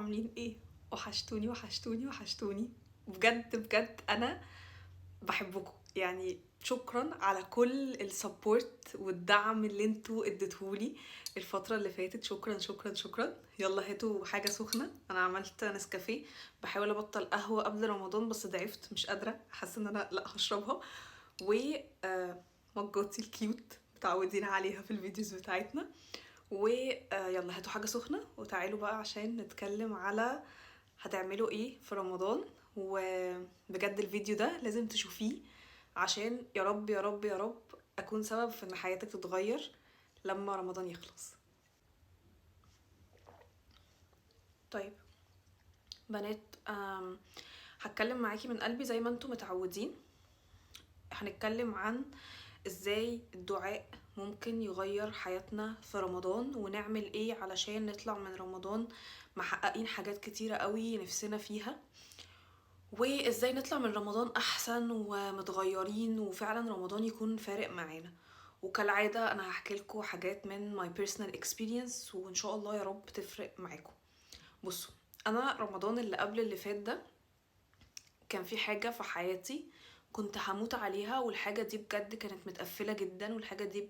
عاملين ايه؟ وحشتوني وحشتوني وحشتوني. بجد بجد انا بحبكم، يعني شكرا على كل السبورت والدعم اللي انتوا اديتهولي الفترة اللي فاتت. شكرا شكرا شكرا. يلا هاتوا حاجة سخنة. انا عملت نسكافيه، بحاول ابطل قهوة قبل رمضان بس ضعفت، مش قادرة، حاسة ان انا لا هشربها. و مجاتي الكيوت متعودين عليها في الفيديوز بتاعتنا. ويلا هاتوا حاجة سخنة وتعالوا بقى عشان نتكلم على هتعملوا ايه في رمضان. وبجد الفيديو ده لازم تشوفيه عشان يا رب يا رب يا رب اكون سبب في ان حياتك تتغير لما رمضان يخلص. طيب بنات، هتكلم معاكي من قلبي زي ما انتم متعودين. هنتكلم عن ازاي الدعاء ممكن يغير حياتنا في رمضان، ونعمل ايه علشان نطلع من رمضان محققين حاجات كتيرة قوي نفسنا فيها، وازاي نطلع من رمضان احسن ومتغيرين وفعلا رمضان يكون فارق معانا. وكالعادة انا هحكي لكم حاجات من my personal experience وان شاء الله يا رب تفرق معاكم. بصوا، انا رمضان اللي قبل اللي فات ده كان في حاجة في حياتي كنت هموت عليها، والحاجة دي بجد كانت متقفلة جدا، والحاجة دي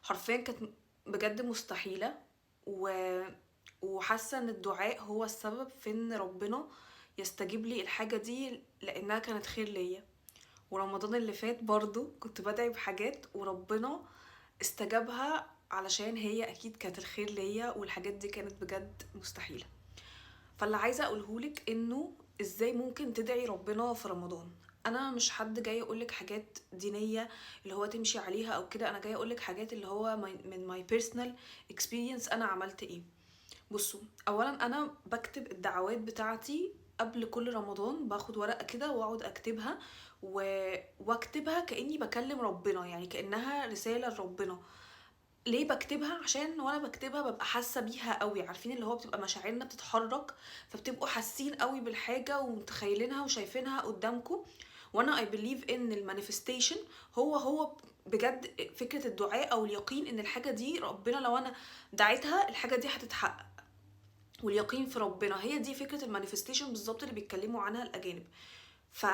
حرفيا كانت بجد مستحيلة. و... وحاسة ان الدعاء هو السبب في ان ربنا يستجيب لي الحاجة دي لانها كانت خير ليا. ورمضان اللي فات برضو كنت بدعي بحاجات وربنا استجابها علشان هي اكيد كانت الخير ليا، والحاجات دي كانت بجد مستحيلة. فاللي عايزه اقولهولك انه ازاي ممكن تدعي ربنا في رمضان. انا مش حد جاي اقولك حاجات دينيه اللي هو تمشي عليها او كده، انا جاي اقولك حاجات اللي هو من ماي بيرسونال اكسبيرينس انا عملت ايه. بصوا، اولا انا بكتب الدعوات بتاعتي قبل كل رمضان، باخد ورقه كده واقعد اكتبها واكتبها كاني بكلم ربنا، يعني كانها رساله لربنا. ليه بكتبها؟ عشان وانا بكتبها ببقى حاسه بيها قوي، عارفين اللي هو بتبقى مشاعرنا بتتحرك، فبتبقوا حاسين قوي بالحاجه ومتخيلينها وشايفينها قدامكم. وانا اي بليف ان المانيفستيشن هو بجد فكره الدعاء او اليقين ان الحاجه دي ربنا لو انا دعيتها الحاجه دي هتتحقق. واليقين في ربنا هي دي فكره المانيفستيشن بالظبط اللي بيتكلموا عنها الاجانب. ف...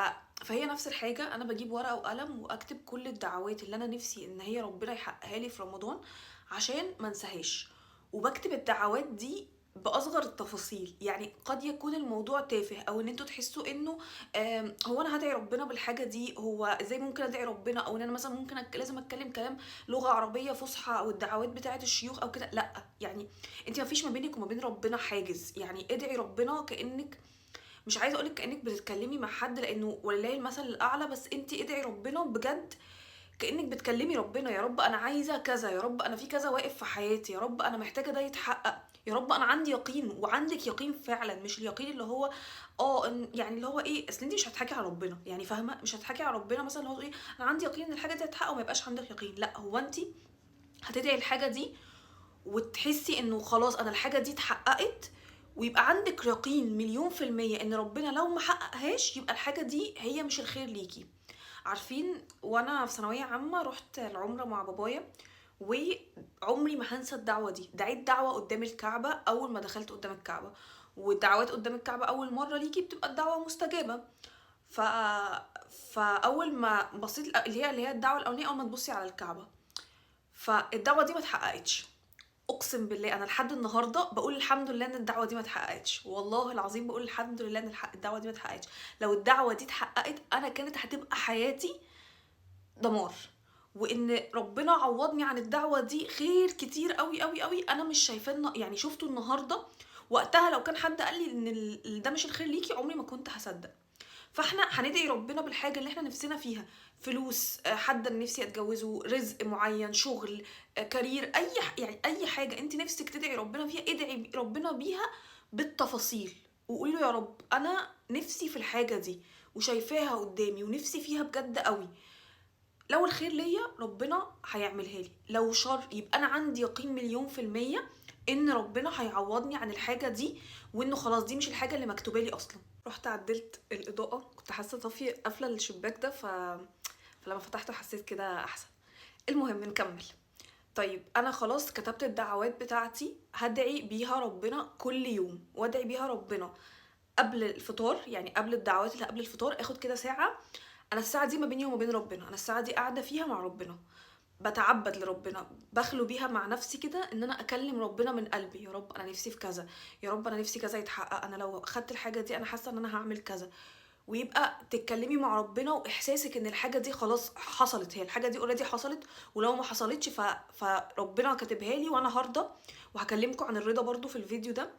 فهي نفس الحاجة، أنا بجيب ورقة وقلم وأكتب كل الدعوات اللي أنا نفسي إن هي ربنا يحققها لي في رمضان عشان ما انساهاش. وبكتب الدعوات دي بأصغر التفاصيل، يعني قد يكون الموضوع تافه أو إن انتوا تحسوا إنه هو أنا هدعي ربنا بالحاجة دي، هو إزاي ممكن أدعي ربنا، أو إن أنا مثلا ممكن لازم أتكلم كلام لغة عربية فصحى أو الدعوات بتاعة الشيوخ أو كده. لأ، يعني انت ما فيش ما بينك وما بين ربنا حاجز، يعني ادعي ربنا كأنك، مش عايزه اقولك كانك بتتكلمي مع حد لانه ولله المثل الاعلى، بس انت ادعي ربنا بجد كانك بتكلمي ربنا. يا رب انا عايزه كذا، يا رب انا في كذا واقف في حياتي، يا رب انا محتاجه ده يتحقق، يا رب انا عندي يقين. وعندك يقين فعلا، مش اليقين اللي هو يعني اللي هو ايه، اصل انت مش هتحكي على ربنا، يعني فاهمه، مش هتحكي على ربنا مثلا اللي هو ايه انا عندي يقين ان الحاجه دي هتتحقق وما يبقاش عندك يقين. لا، هو انت هتدعي الحاجه دي وتحسي انه خلاص انا الحاجة دي اتحققت، ويبقى عندك يقين مليون في المية ان ربنا لو ما حققهاش يبقى الحاجة دي هي مش الخير ليكي. عارفين، وانا في ثانوية عامة رحت العمرة مع بابايا، وعمري ما هنسى الدعوة دي. دعيت دعوة قدام الكعبة اول ما دخلت قدام الكعبة، والدعوات قدام الكعبة اول مرة ليكي بتبقى الدعوة مستجابة. ف... فاول ما بصيت اللي هي الدعوة الاولانية، اول ما تبصي على الكعبة، فالدعوة دي ما اتحققتش. اقسم بالله انا لحد النهارده بقول الحمد لله ان الدعوه دي ما اتحققتش، والله العظيم بقول الحمد لله ان الدعوه دي ما اتحققتش. لو الدعوه دي اتحققت انا كانت هتبقى حياتي دمار، وان ربنا عوضني عن الدعوه دي خير كتير قوي قوي قوي انا مش شايفاه، يعني شفته النهارده. وقتها لو كان حد قال لي ان ده مش الخير ليكي عمري ما كنت هصدق. فاحنا هندعي ربنا بالحاجه اللي احنا نفسنا فيها، فلوس، حد انا نفسي اتجوزه، رزق معين، شغل، كارير، يعني اي حاجه انت نفسك تدعي ربنا فيها ادعي ربنا بيها بالتفاصيل. وقولي له يا رب انا نفسي في الحاجه دي وشايفاها قدامي ونفسي فيها بجد قوي. لو الخير ليا ربنا هيعملها لي، لو شر يبقى انا عندي يقين مليون في المية ان ربنا هيعوضني عن الحاجة دي، وانه خلاص دي مش الحاجة اللي مكتوبة لي اصلا. رحت عدلت الاضاءة، كنت حاسة طافية قافلة الشباك ده فلما فتحته حسيت كده احسن. المهم نكمل. طيب انا خلاص كتبت الدعوات بتاعتي، هدعي بيها ربنا كل يوم، وادعي بيها ربنا قبل الفطار. يعني قبل الدعوات اللي قبل الفطار اخد كده ساعة، انا الساعة دي ما بيني وما بين ربنا، انا الساعة دي قاعدة فيها مع ربنا، بتعبد لربنا، بخلو بيها مع نفسي كده، ان انا اكلم ربنا من قلبي. يا رب انا نفسي في كذا، يا رب انا نفسي كذا يتحقق، انا لو خدت الحاجة دي انا حاسة ان انا هعمل كذا. ويبقى تتكلمي مع ربنا واحساسك ان الحاجه دي خلاص حصلت، هي الحاجه دي اوريدي حصلت، ولو ما حصلتش فربنا كاتبها لي وانا هرضى. وهكلمكم عن الرضا برضو في الفيديو ده.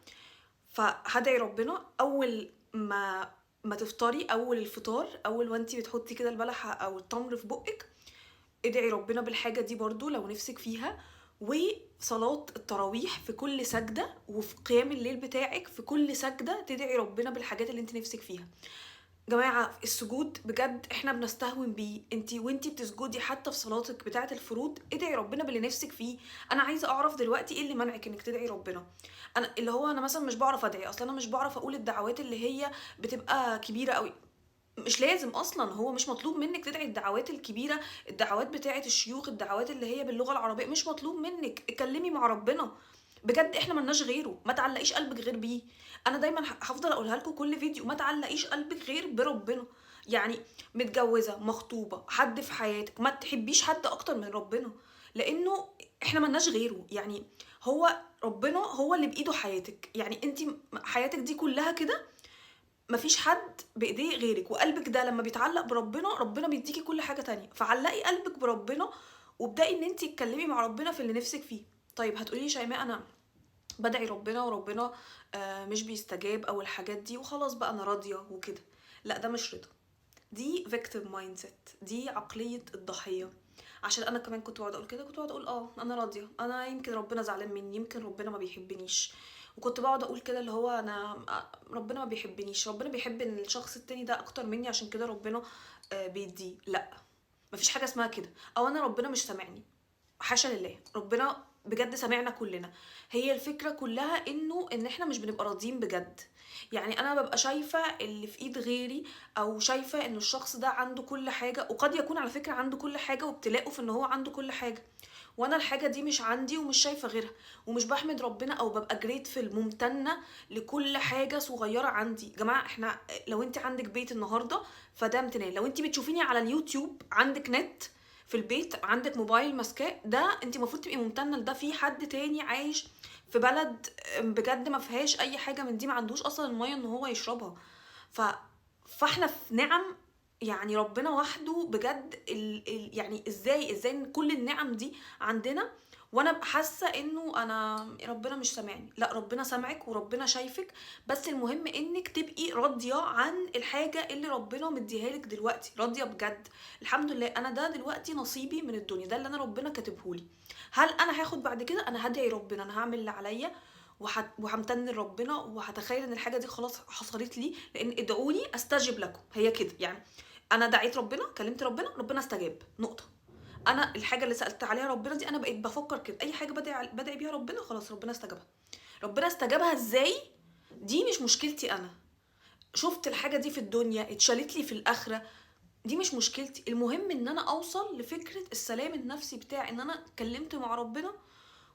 فهدعي ربنا اول ما تفطري، اول الفطار، اول وانتي بتحطي كده البلحه او التمر في بقك، ادعي ربنا بالحاجه دي برضو لو نفسك فيها. وصلاة التراويح في كل سجدة، وفي قيام الليل بتاعك في كل سجدة تدعي ربنا بالحاجات اللي انت نفسك فيها. جماعة السجود بجد احنا بنستهون بيه، انتي وانتي بتسجدي حتى في صلاتك بتاعة الفروض ادعي ربنا باللي نفسك فيه. انا عايزة اعرف دلوقتي ايه اللي منعك انك تدعي ربنا. انا اللي هو انا مثلا مش بعرف ادعي اصلا، انا مش بعرف اقول الدعوات اللي هي بتبقى كبيرة قوي. مش لازم اصلا، هو مش مطلوب منك تدعي الدعوات الكبيرة، الدعوات بتاعة الشيوخ، الدعوات اللي هي باللغة العربية، مش مطلوب منك. اتكلمي مع ربنا بجد، احنا ملناش غيره، ما تعلقيش قلبك غير بيه. انا دايما هفضل اقولها لكم كل فيديو، ما تعلقيش قلبك غير بربنا. يعني متجوزة، مخطوبة، حد في حياتك، ما تحبيش حد اكتر من ربنا، لانه احنا ملناش غيره. يعني هو ربنا هو اللي بايده حياتك، يعني انت حياتك دي كلها كده مفيش حد بايديه غيرك. وقلبك ده لما بيتعلق بربنا ربنا بيديكي كل حاجة تانية، فعلقي قلبك بربنا وابدأي ان انت تتكلمي مع ربنا في اللي نفسك فيه. طيب هتقولي شيماء انا بدعي ربنا وربنا مش بيستجاب او الحاجات دي وخلاص بقى انا راضية وكده. لا ده مش رضا، دي victim mindset، دي عقلية الضحية. عشان انا كمان كنت بقعد اقول كده، كنت بقعد اقول انا راضية، انا يمكن ربنا زعلان مني، يمكن ربنا ما بيحبنيش. وكنت بقعد اقول كده اللي هو انا ربنا ما بيحبنيش، ربنا بيحب ان الشخص التاني ده اكتر مني عشان كده ربنا بيديه. لا مفيش حاجة اسمها كده. او انا ربنا مش سامعني، حاشا لله، ربنا بجد سامعنا كلنا. هي الفكرة كلها ان احنا مش بنبقى راضيين بجد. يعني انا ببقى شايفة اللي في ايد غيري، او شايفة ان الشخص ده عنده كل حاجة، وقد يكون على فكرة عنده كل حاجة وابتلاءه في ان هو عنده كل حاجة، وانا الحاجة دي مش عندي ومش شايفة غيرها، ومش بحمد ربنا او ببقى جريتفل ممتنة لكل حاجة صغيرة عندي. جماعة احنا لو انت عندك بيت النهاردة فده امتنان، لو انت بتشوفيني على اليوتيوب عندك نت في البيت، عندك موبايل ماسكاه، ده انت المفروض تبقي ممتنه لده. في حد تاني عايش في بلد بجد ما فيهاش اي حاجه من دي، ما عندوش اصلا الميه ان هو يشربها. ف فاحنا في نعم. يعني ربنا وحده بجد يعني ازاي ان كل النعم دي عندنا، وانا ابقى حاسه انه انا ربنا مش سامعني. لا ربنا سامعك وربنا شايفك، بس المهم انك تبقي راضيه عن الحاجه اللي ربنا مديها لك دلوقتي، راضيه بجد. الحمد لله انا ده دلوقتي نصيبي من الدنيا، ده اللي انا ربنا كاتبهولي. هل انا هاخد بعد كده؟ انا هدعي ربنا، انا هعمل اللي عليا وهمتن لربنا، وهتخيل ان الحاجه دي خلاص حصلت لي، لان ادعوني استجب لكم، هي كده يعني. انا دعيت ربنا، كلمت ربنا، ربنا استجاب، نقطه. انا الحاجه اللي سالت عليها ربنا دي انا بقيت بفكر كده، اي حاجه بدعي بيها ربنا خلاص ربنا استجابها. ربنا استجابها ازاي دي مش مشكلتي انا. شفت الحاجه دي في الدنيا اتشالت لي في الاخره، دي مش مشكلتي. المهم ان انا اوصل لفكره السلام النفسي بتاعي، ان انا اتكلمت مع ربنا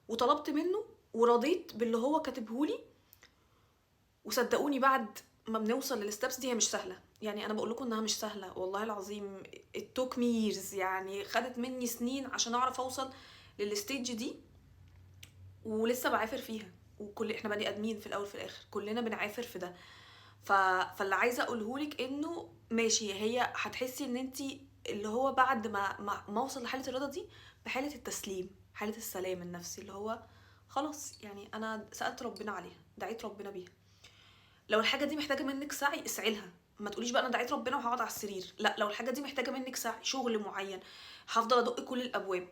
وطلبت منه ورضيت باللي هو كاتبهولي. وصدقوني بعد ما بنوصل للستبس دي، هي مش سهله، يعني انا بقول لكم انها مش سهله والله العظيم. it took me years، يعني خدت مني سنين عشان اعرف اوصل للستيج دي، ولسه بعافر فيها. وكل احنا بني ادمين في الاول في الاخر، كلنا بنعافر في ده. فاللي عايزه اقولهولك انه ماشي، هي هتحسي ان انتي اللي هو بعد ما اوصل لحاله الرضا دي، بحاله التسليم، حاله السلام النفسي، اللي هو خلاص يعني انا سالت ربنا عليها، دعيت ربنا بيها. لو الحاجه دي محتاجه منك سعي اسعي لها، ما تقوليش بقى انا دعيت ربنا وهقعد على السرير. لا، لو الحاجه دي محتاجه منك سعي، شغل معين، هفضل ادق كل الابواب.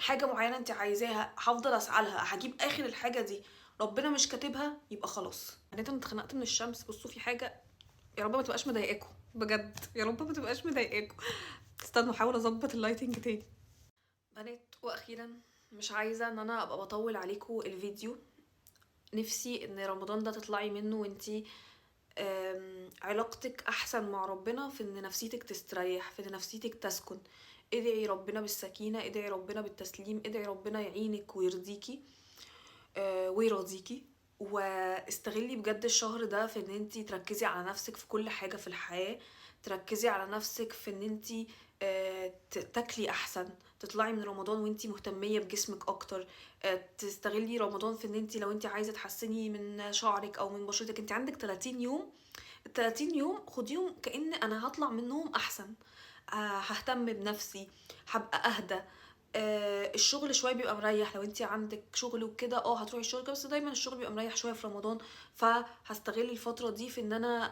حاجه معينه انت عايزاها هفضل اسعى لها، هجيب اخر الحاجه دي. ربنا مش كاتبها يبقى خلاص. انا اتخنقت من الشمس. بصوا في حاجه، يا رب ما تبقاش مضايقاكم بجد، يا رب ما تبقاش مضايقاكم. استنوا احاول اظبط اللايتنج تاني. بنات، واخيرا مش عايزه ان انا ابقى بطول عليكم الفيديو. نفسي ان رمضان ده تطلعي منه وانتي علاقتك احسن مع ربنا، في ان نفسيتك تستريح، في ان نفسيتك تسكن، ادعي ربنا بالسكينة، ادعي ربنا بالتسليم، ادعي ربنا يعينك ويرضيكي ويراضيكي. واستغلي بجد الشهر ده في ان انتي تركزي على نفسك في كل حاجة في الحياة، تركزي على نفسك في ان انتي تاكلي احسن، تطلعي من رمضان وانتي مهتمية بجسمك اكتر. تستغلي رمضان في ان انتي لو انتي عايزة تحسني من شعرك او من بشرتك، انتي عندك 30 يوم، ال30 يوم خديهم كأن انا هطلع منهم احسن. ههتم بنفسي، هبقى اهدى. الشغل شويه بيبقى مريح، لو انت عندك شغل وكده هتروحي الشغل كده، بس دايما الشغل بيبقى مريح شويه في رمضان. فهستغل الفتره دي في ان انا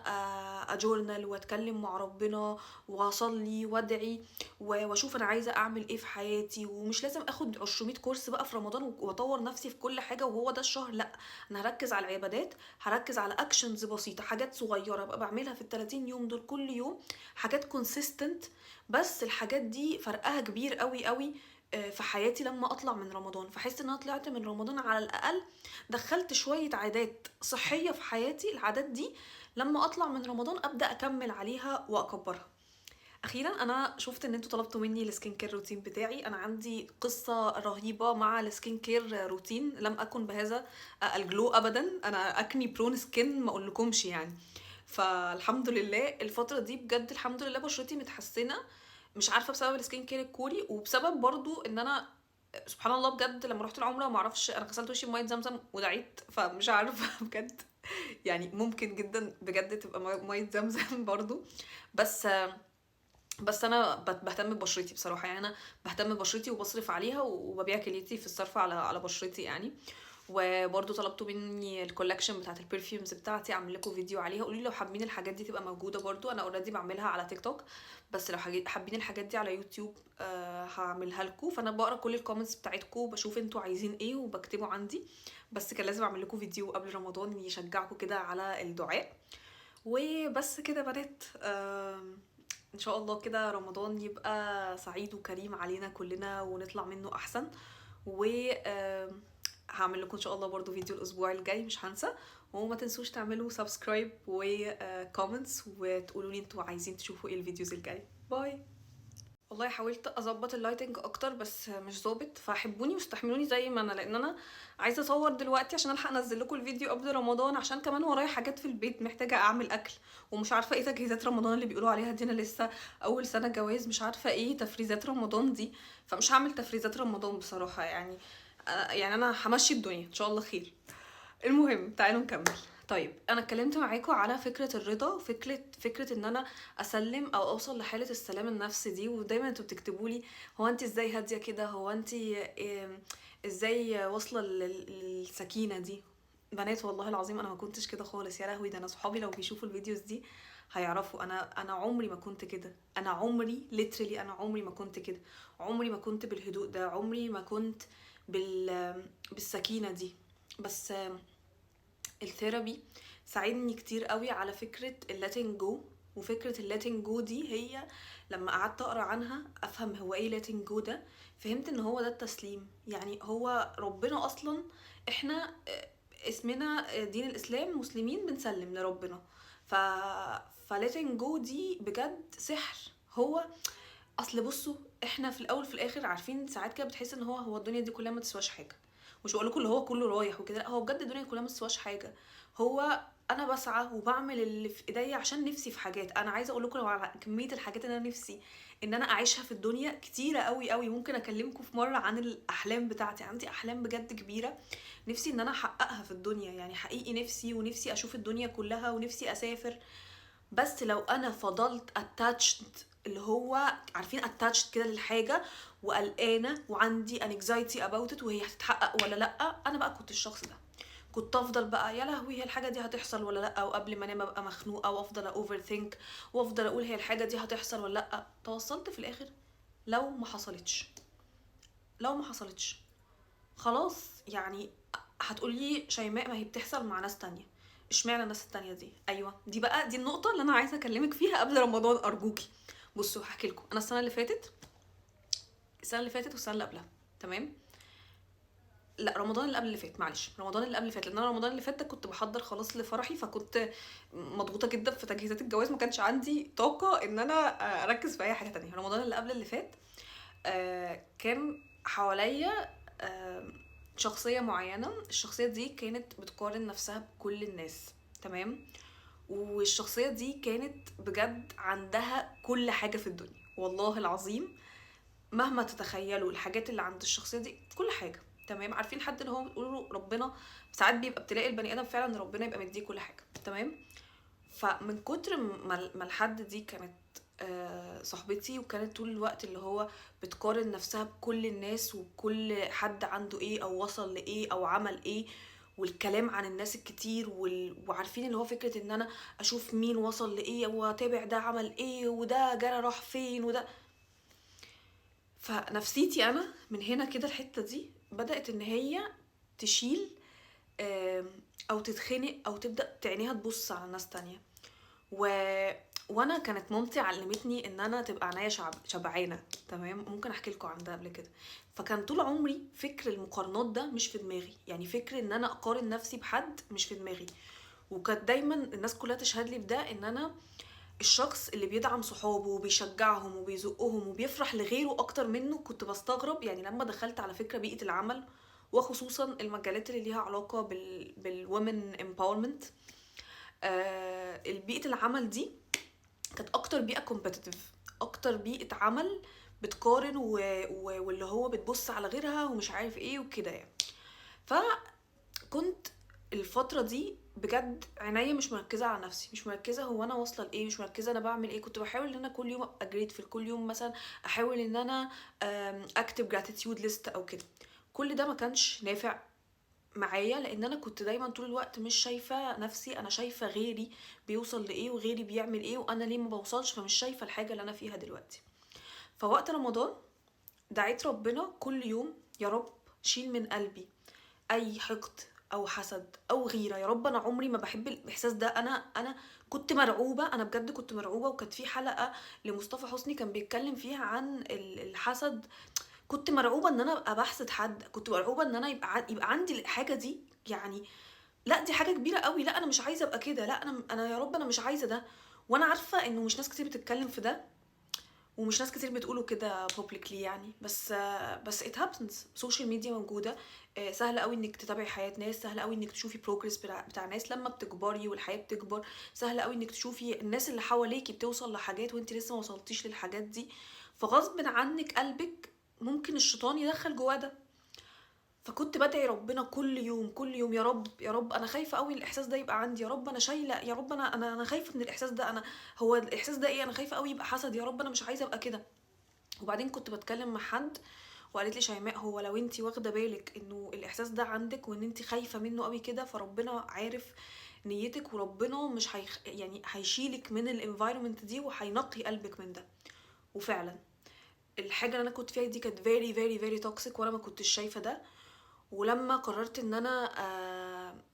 اجورنال واتكلم مع ربنا واصلي وادعي واشوف انا عايزه اعمل ايه في حياتي. ومش لازم اخد 200 كورس بقى في رمضان واطور نفسي في كل حاجه وهو ده الشهر، لا. انا هركز على العبادات، هركز على اكشنز بسيطه، حاجات صغيره ابقى بعملها في ال30 يوم دول كل يوم، حاجات كونسيستنت. بس الحاجات دي فرقها كبير قوي قوي في حياتي لما اطلع من رمضان. فحس ان انا طلعت من رمضان على الاقل دخلت شوية عادات صحية في حياتي. العادات دي لما اطلع من رمضان ابدا اكمل عليها واكبرها. اخيرا انا شفت ان انتوا طلبتوا مني السكين كير روتين بتاعي. انا عندي قصة رهيبة مع السكين كير روتين، لم اكن بهذا الجلو ابدا. انا اكني برون سكين ما اقولكمش يعني. فالحمد لله الفترة دي بجد الحمد لله بشرتي متحسنة. مش عارفة بسبب السكين كير الكوري، وبسبب برضو ان انا سبحان الله بجد لما رحت العمرة ما اعرفش انا غسلت وشي بمية زمزم ودعيت، فمش عارفة بجد. يعني ممكن جدا بجد تبقى مية زمزم برضو. بس انا بهتم ببشرتي بصراحه. يعني انا بهتم ببشرتي وبصرف عليها وببيع كليتي في الصرف على بشرتي يعني. وبرضو طلبتوا مني الكولكشن بتاعت البرفيومز بتاعتي، اعمل لكم فيديو عليها. قولوا لي لو حابين الحاجات دي تبقى موجوده برضو، انا اوريدي بعملها على تيك توك، بس لو حابين الحاجات دي على يوتيوب هعملها لكم. فانا بقرا كل الكومنتس بتاعتكم وبشوف انتوا عايزين ايه وبكتبه عندي. بس كان لازم اعمل لكم فيديو قبل رمضان يشجعكم كده على الدعاء. وبس كده بنات. ان شاء الله كده رمضان يبقى سعيد وكريم علينا كلنا ونطلع منه احسن. و هعمل لكم ان شاء الله برضو فيديو الاسبوع الجاي مش هنسى. وما تنسوش تعملوا سبسكرايب وكومنتس وتقولوا لي انتوا عايزين تشوفوا ايه الفيديوز الجاي. باي. والله حاولت اظبط اللايتنج اكتر بس مش ظابط، فحبوني واستحملوني زي ما انا، لان انا عايزه اصور دلوقتي عشان الحق انزل لكم الفيديو قبل رمضان، عشان كمان ورايا حاجات في البيت محتاجه اعمل اكل. ومش عارفه ايه تجهيزات رمضان اللي بيقولوا عليها دي، انا لسه اول سنه جواز، مش عارفه ايه تفريزات رمضان دي. فمش هعمل تفريزات رمضان بصراحه يعني. يعني انا همشي الدنيا ان شاء الله خير. المهم تعالوا نكمل. طيب انا اتكلمت معاكم على فكره الرضا، فكره ان انا اسلم او اوصل لحاله السلام النفسي دي. ودايما انتوا بتكتبوا لي هو انت ازاي هاديه كده، هو انت ازاي واصله للسكينه دي. بنات والله العظيم انا ما كنتش كده خالص. يا لهوي، ده انا صحابي لو بيشوفوا الفيديوز دي هيعرفوا انا عمري ما كنت كده. انا عمري literally انا عمري ما كنت كده. عمري ما كنت بالهدوء ده، عمري ما كنت بالسكينه دي. بس الثيرابي ساعدني كتير قوي على فكرة اللاتين جو. وفكرة اللاتين جو دي هي لما قعدت اقرا عنها افهم هو ايه لاتين جو ده، فهمت ان هو ده التسليم. يعني هو ربنا اصلا، احنا اسمنا دين الاسلام مسلمين بنسلم لربنا. ف فلاتين جو دي بجد سحر. هو اصل بصوا، احنا في الاول في الاخر عارفين ساعات كده بتحس ان هو الدنيا دي كلها ما تسواش حاجه. مش بقول لكم اللي هو كله رايح وكده، لا، هو بجد الدنيا كلها ما تسواش حاجه. هو انا بسعى وبعمل اللي في ايديا عشان نفسي في حاجات. انا عايزه اقول لكم على كميه الحاجات اللي انا نفسي ان انا اعيشها في الدنيا كتيره قوي قوي. ممكن اكلمكم في مره عن الاحلام بتاعتي. عندي احلام بجد كبيره نفسي ان انا احققها في الدنيا. يعني حقيقي نفسي، ونفسي اشوف الدنيا كلها، ونفسي اسافر. بس لو انا فضلت attached، اللي هو عارفين attached كده للحاجة، وقلقانة وعندي anxiety about it وهي هتتحقق ولا لأ، انا بقى كنت الشخص ده. كنت افضل بقى يا لهوي هي الحاجة دي هتحصل ولا لأ، وقبل ما انام ابقى مخنوقة وافضل overthink وافضل اقول هي الحاجة دي هتحصل ولا لأ. توصلت في الاخر لو ما حصلتش، لو ما حصلتش خلاص يعني. هتقولي شيماء ما هي بتحصل مع ناس تانية، اشمعنى الناس التانية دي؟ ايوه دي بقى دي النقطة اللي انا عايزة اكلمك فيها قبل رمضان ارجوكي. بصوا هحكي لكم. انا السنة اللي فاتت والسنة اللي قبلها، تمام؟ لا رمضان اللي قبل اللي فات، معلش رمضان اللي قبل اللي فات، لان انا رمضان اللي فات ده كنت بحضر خلاص لفرحي، فكنت مضغوطه جدا في تجهيزات الجواز، ما كانش عندي طاقه ان انا اركز في اي حاجه تانية. رمضان اللي قبل اللي فات كان حواليا شخصية معينة. الشخصية دي كانت بتقارن نفسها بكل الناس، تمام؟ والشخصية دي كانت بجد عندها كل حاجة في الدنيا، والله العظيم مهما تتخيلوا الحاجات اللي عند الشخصية دي كل حاجة، تمام؟ عارفين حد اللي هو بيقولوا ربنا ساعات بيبقى ابتلاء البني ادم فعلا ان ربنا يبقى مديه كل حاجة، تمام؟ فمن كتر ما الحد دي كانت صاحبتي، وكانت طول الوقت اللي هو بتقارن نفسها بكل الناس وكل حد عنده ايه او وصل لايه او عمل ايه، والكلام عن الناس الكتير وعارفين اللي هو فكرة ان انا اشوف مين وصل لايه واتابع ده عمل ايه وده جرى راح فين وده. فنفسيتي انا من هنا كده الحتة دي بدأت ان هي تشيل او تتخنق او تبدأ تعينيها تبص على ناس تانية. و... وانا كانت مامتي علمتني ان انا تبقى عينيا شبعانه، تمام؟ ممكن احكي لكم عن ده قبل كده. فكان طول عمري فكر المقارنات ده مش في دماغي، يعني فكر ان انا اقارن نفسي بحد مش في دماغي. وكانت دايما الناس كلها تشهد لي بده، ان انا الشخص اللي بيدعم صحابه وبيشجعهم وبيزقهم وبيفرح لغيره اكتر منه. كنت بستغرب يعني لما دخلت على فكره بيئه العمل، وخصوصا المجالات اللي ليها علاقه بالwomen empowerment. البيئة العمل دي كانت اكتر بيئة كومبetitive، اكتر بيئة عمل بتقارن واللي هو بتبص على غيرها ومش عارف ايه وكده يعني. فكنت الفترة دي بجد عينيا مش مركزة على نفسي، مش مركزة هو انا واصلة لايه، مش مركزة انا بعمل ايه. كنت بحاول ان انا كل يوم ابقى grateful، كل يوم مثلا احاول ان انا اكتب gratitude list او كده. كل ده ما كانش نافع معايا، لان انا كنت دايما طول الوقت مش شايفه نفسي، انا شايفه غيري بيوصل لايه وغيري بيعمل ايه وانا ليه ما بوصلش، فمش شايفه الحاجه اللي انا فيها دلوقتي. فوقت رمضان دعيت ربنا كل يوم، يا رب شيل من قلبي اي حقد او حسد او غيره، يا رب انا عمري ما بحب الاحساس ده. انا كنت مرعوبه، انا بجد كنت مرعوبه. وكانت في حلقه لمصطفى حسني كان بيتكلم فيها عن الحسد. كنت مرعوبه ان انا ابقى بحسد حد، كنت مرعوبه ان انا يبقى عندي الحاجه دي يعني. لا دي حاجه كبيره قوي، لا انا مش عايزه ابقى كده، لا انا يا رب انا مش عايزه ده. وانا عارفه انه مش ناس كتير بتتكلم في ده، ومش ناس كتير بتقوله كده publicly يعني. بس it happens. سوشيال ميديا موجوده، سهل قوي انك تتابعي حياه ناس، سهل قوي انك تشوفي بروجرس بتاع ناس لما بتكبري والحياه بتكبر، سهل قوي انك تشوفي الناس اللي حواليكي بتوصل لحاجات وانت لسه ما وصلتيش للحاجات دي. فغصب عنك قلبك ممكن الشيطان يدخل جواه ده. فكنت بدعي ربنا كل يوم كل يوم، يا رب يا رب انا خايفه قوي الاحساس ده يبقى عندي، يا رب انا شايله، يا رب انا خايفه من الاحساس ده. انا هو الاحساس ده ايه؟ انا خايفه قوي يبقى حسد، يا رب انا مش عايزه ابقى كده. وبعدين كنت بتكلم مع حد وقالت لي شيماء، هو لو انتي واخده بالك انه الاحساس ده عندك وان انتي خايفه منه قوي كده، فربنا عارف نيتك، وربنا مش يعني هيشيلك من الانفايرمنت دي وهينقي قلبك من ده. وفعلا الحاجه اللي انا كنت فيها دي كانت very very very toxic، وانا ما كنتش شايفه ده. ولما قررت ان انا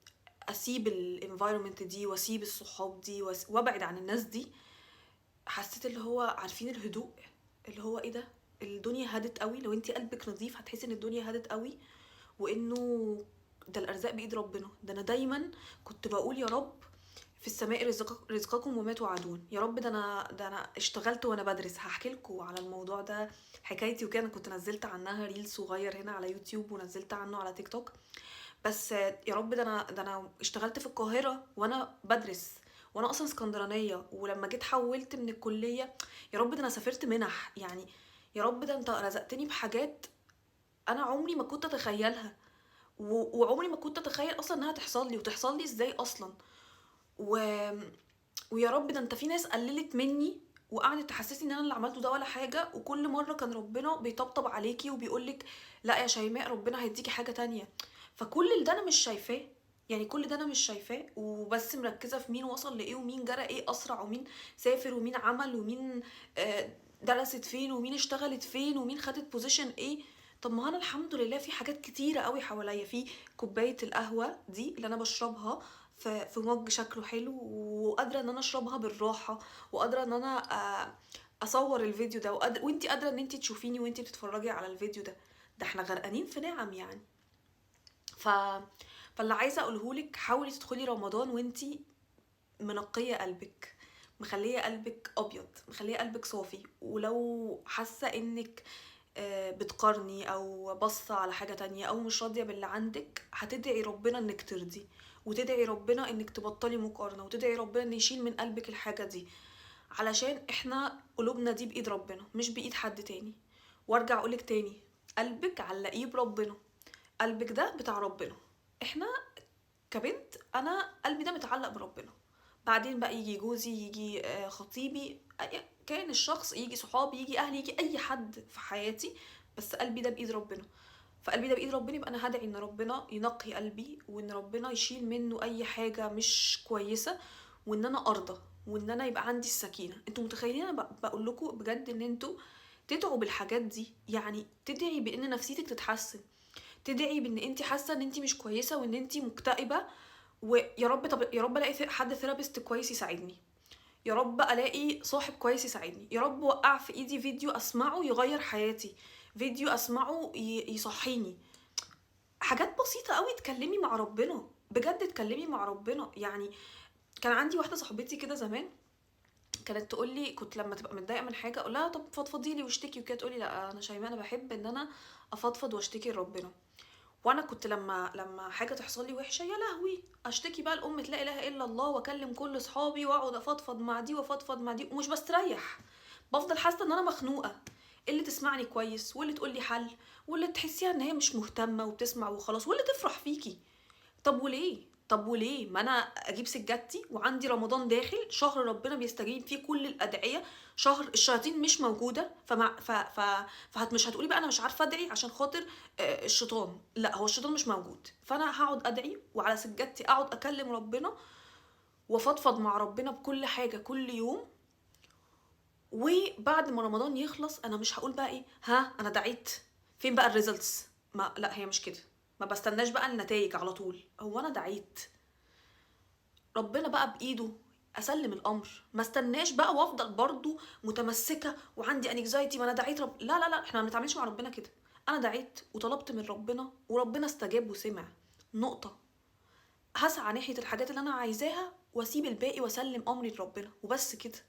اسيب الانفايرمنت دي واسيب الصحاب دي وابعد عن الناس دي، حسيت اللي هو عارفين الهدوء، اللي هو ايه ده، الدنيا هدت قوي. لو انتي قلبك نظيف هتحسي ان الدنيا هدت قوي، وانه ده الارزاق بايد ربنا. ده انا دايما كنت بقول يا رب في السماء رزقكم وما توعدون. يا رب ده انا اشتغلت وانا بدرس. هحكي لكم على الموضوع ده حكايتي وكده، كنت نزلت عنها ريل صغير هنا على يوتيوب ونزلت عنه على تيك توك. بس يا رب ده انا اشتغلت في القاهره وانا بدرس، وانا اصلا اسكندرانيه، ولما جيت حولت من الكليه يا رب ده انا سافرت منح يعني. يا رب ده انت رزقتني بحاجات انا عمري ما كنت اتخيلها، وعمري ما كنت اتخيل اصلا انها تحصل لي، وتحصل لي ازاي اصلا. و... ويا رب ده انت في ناس قللت مني وقعدت تحسسني ان انا اللي عملته ده ولا حاجه، وكل مره كان ربنا بيطبطب عليكي وبيقولك لا يا شيماء ربنا هيديكي حاجه تانية. فكل ده انا مش شايفاه، يعني كل ده انا مش شايفاه، وبس مركزه في مين وصل لايه ومين جرى ايه اسرع ومين سافر ومين عمل ومين درست فين ومين اشتغلت فين ومين خدت بوزيشن ايه. طب ما انا الحمد لله في حاجات كتيره قوي حواليا، في كوبايه القهوه دي اللي انا بشربها في مج شكله حلو، وقادره ان انا اشربها بالراحه، وقادره ان انا اصور الفيديو ده، وانتي قادره ان انتي تشوفيني وانتي بتتفرجي على الفيديو ده. ده احنا غرقانين في نعم يعني. ف فاللي عايزه اقولهولك حاولي تدخلي رمضان وانتي منقيه قلبك، مخليه قلبك ابيض، مخليه قلبك صافي. ولو حاسه انك بتقارني او باصه على حاجه تانية او مش راضيه باللي عندك، هتدعي ربنا انك ترضي، وتدعي ربنا انك تبطلي مقارنه، وتدعي ربنا ان يشيل من قلبك الحاجه دي، علشان احنا قلوبنا دي بايد ربنا مش بايد حد تاني. وارجع اقولك تاني، قلبك علقيه بربنا، قلبك ده بتاع ربنا. احنا كبنت انا قلبي ده متعلق بربنا، بعدين بقى يجي جوزي، يجي خطيبي، كان الشخص، يجي صحابي، يجي اهلي، يجي اي حد في حياتي، بس قلبي ده بايد ربنا. فقلبي ده بايد ربنا، يبقى انا هدعي ان ربنا ينقي قلبي، وان ربنا يشيل منه اي حاجه مش كويسه، وان انا ارضى، وان انا يبقى عندي السكينه. انتوا متخيلين انا بقول لكم بجد ان انتوا تدعوا بالحاجات دي، يعني تدعي بان نفسيتك تتحسن، تدعي بان انت حاسه ان انت مش كويسه وان انت مكتئبه، ويا رب، طب يا رب الاقي حد ثيرابيست كويس يساعدني، يا رب الاقي صاحب كويس يساعدني، يا رب وقع في ايدي فيديو اسمعه يغير حياتي، فيديو اسمعه يصحيني. حاجات بسيطة قوي، تكلمي مع ربنا بجد، تكلمي مع ربنا. يعني كان عندي واحدة صاحبتي كده زمان، كانت تقول لي، كنت لما تبقى متضايقه من حاجه اقول لها طب فضفضي لي واشتكي وكده، تقول لي لا انا شيماء انا بحب ان انا افضفض واشتكي لربنا. وانا كنت لما حاجه تحصل لي وحشه، يا لهوي اشتكي بقى لامة لا اله الا الله، واكلم كل اصحابي واقعد افضفض مع دي وافضفض مع دي، ومش بستريح، بفضل حاسه ان انا مخنوقه، اللي تسمعني كويس واللي تقول لي حل، واللي تحسيها ان هي مش مهتمه وبتسمع وخلاص، واللي تفرح فيكي. طب وليه؟ طب وليه؟ ما انا اجيب سجادتي وعندي رمضان داخل، شهر ربنا بيستجيب فيه كل الادعيه، شهر الشياطين مش موجوده، مش هتقولي بقى انا مش عارفه ادعي عشان خاطر الشيطان، لا هو الشيطان مش موجود، فانا هقعد ادعي وعلى سجادتي اقعد اكلم ربنا وافضفض مع ربنا بكل حاجه كل يوم. وبعد ما رمضان يخلص انا مش هقول بقى ايه ها انا دعيت فين بقى الريزلتس، ما لا هي مش كده، ما بستناش بقى النتائج على طول، هو انا دعيت ربنا بقى بايده اسلم الامر، ما استناش بقى وافضل برضو متمسكه وعندي انكزايتي، ما انا دعيت لا لا لا، احنا ما بنتعاملش مع ربنا كده، انا دعيت وطلبت من ربنا وربنا استجاب وسمع، نقطه. هسعى ناحيه الحاجات اللي انا عايزاها واسيب الباقي واسلم امري لربنا وبس كده.